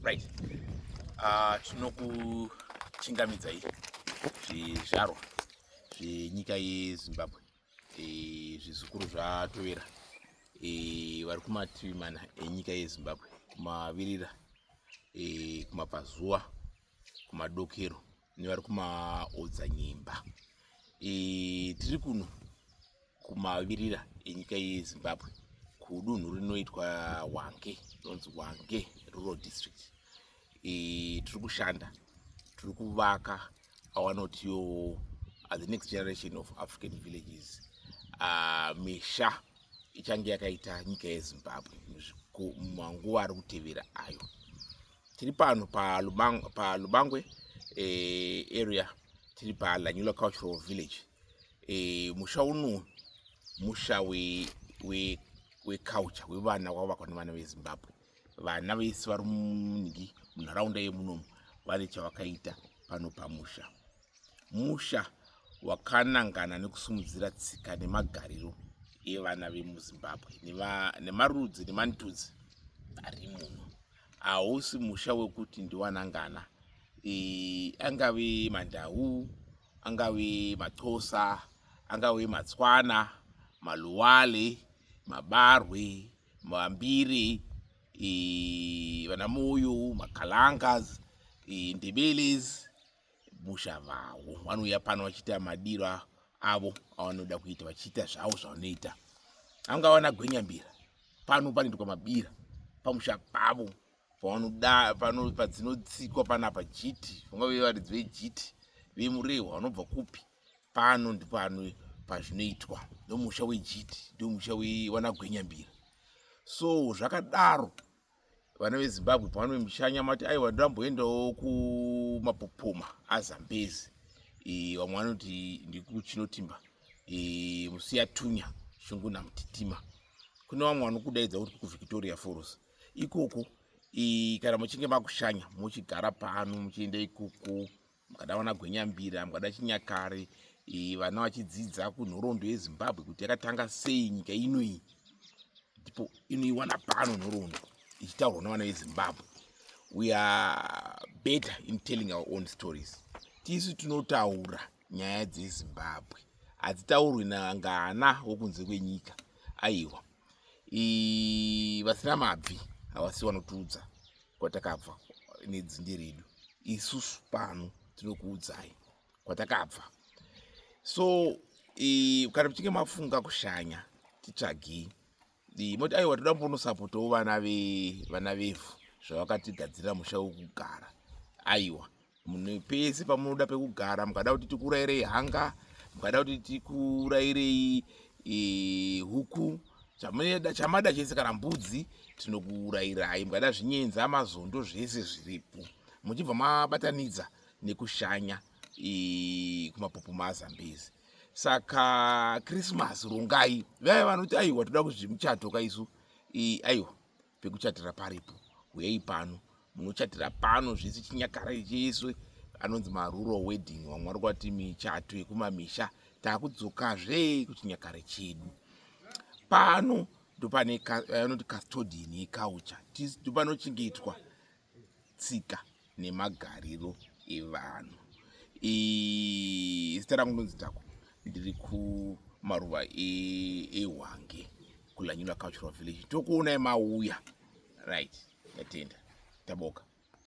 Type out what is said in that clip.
Right. Tinokuchingamidzai zvizvarwa zvenyika yeZimbabwe, zvizukuru zvatovera vari kumativi mana enyika yeZimbabwe, kumavirira, kumabvazuva, kumadokero nevari kumaodzanyemba. Tiri kuno kumavirira enyika yeZimbabwe kudunhu rinoitwa Hwange, rinonzi Hwange Rural District. Tiri kushanda, tiri kuvaka awanotiwo the next generation of African villages. Misha ichange yakaita nyika yeZimbabwe manguva ari kutevera ayo. Tiri pano paLubangwe area, tiri paLanyula Cultural Village. Musha uno musha weculture, wevana wakavakwa nevana veZimbabwe. Vana vese vari munharaunda yemunomu vane chavakaita pano pamusha. Musha wakanangana nekusumudzira tsika nemagariro evana vemuZimbabwe nemarudzi nemandudzi ari muno. Hausi musha wekuti ndiwanangana, angave mandau, angave maxhosa, angave matswana, maluwale, mabarwe, mambire, vanamoyo, makalangas, ndebeles. Musha vavo vanouya pano vachiita madiro avo avanoda kuita, vachiita zvavo zvavanoita. Angava nagwenyambira, pano panoitwa mabira pamusha pavo pavanoda, padzinotsikwa panapa jiti, vangave varidzi vejiti, vemurehwa vanobva kupi, pano ndipano pazvinoitwa. Ndomusha wejiti, ndomusha wanagwenyambira. So zvakadaro vana veZimbabwe pavanoshanya mati aiwa ndamboendawo kumapopoma aZambezi, vamwe vanoti ndikuchinotimba, Musiyatunya, Shunguna Mutitima. Kune vamwe vanokudaidza kuti kuVictoria Falls. Ikoko kana muchinge makushanya muchigara pano muchienda ikoko, mukada vanagwenyambira, mukada chinyakare, vana vachidzidza kunhoroondo yeZimbabwe kuti yakatanga sei nyika inoi, ndipo inoiwana pano nhoroondo ichitaurwa nevana veZimbabwe. We are better in telling our own stories. Tisu tinotaura nyaya dzeZimbabwe, hadzitaurwi nangana wokunze kwenyika. Aiwa, vasina mabvi havasi vanotiudza kwatakabva nedzinde redu. Isusu pano tinokuudzai kwatakabva. So kana muchinge mafunga kushanya, titsvagei. Moti aiwa toda mbonosapotawo vana vevhu zvavakatigadzirira musha wekugara. Aiwa, mune pese pamunoda pekugara, mukada kuti tikurairei hanga, mukada kuti tikurairei huku, chamada chese, kana mbudzi tinokurairai, mukada zvinyenza, mazondo, zvese zviripo, muchibva mabatanidza nekushanya kumapopoma aZambezi. Saka Christmas rongai, vaya vanoti aiwa toda kuti muchato kaisu, aiwa pekuchatira paripo, uyai pano munochatira pano zvese chinyakare chesu, anonzi marural wedding, vamwe vari kwati michato yekumamisha. Takudzokazve kuchinyakare chedu. Pano ndopane anoti custodian yeculture, ndopanochengetwa tsika nemagariro evanhu. Zita rangu ndinonzi Tako, ndiri kumaruva eHwange kuLanyula Cultural Village. Tokuonai mauya. Right, yatenda, taboka.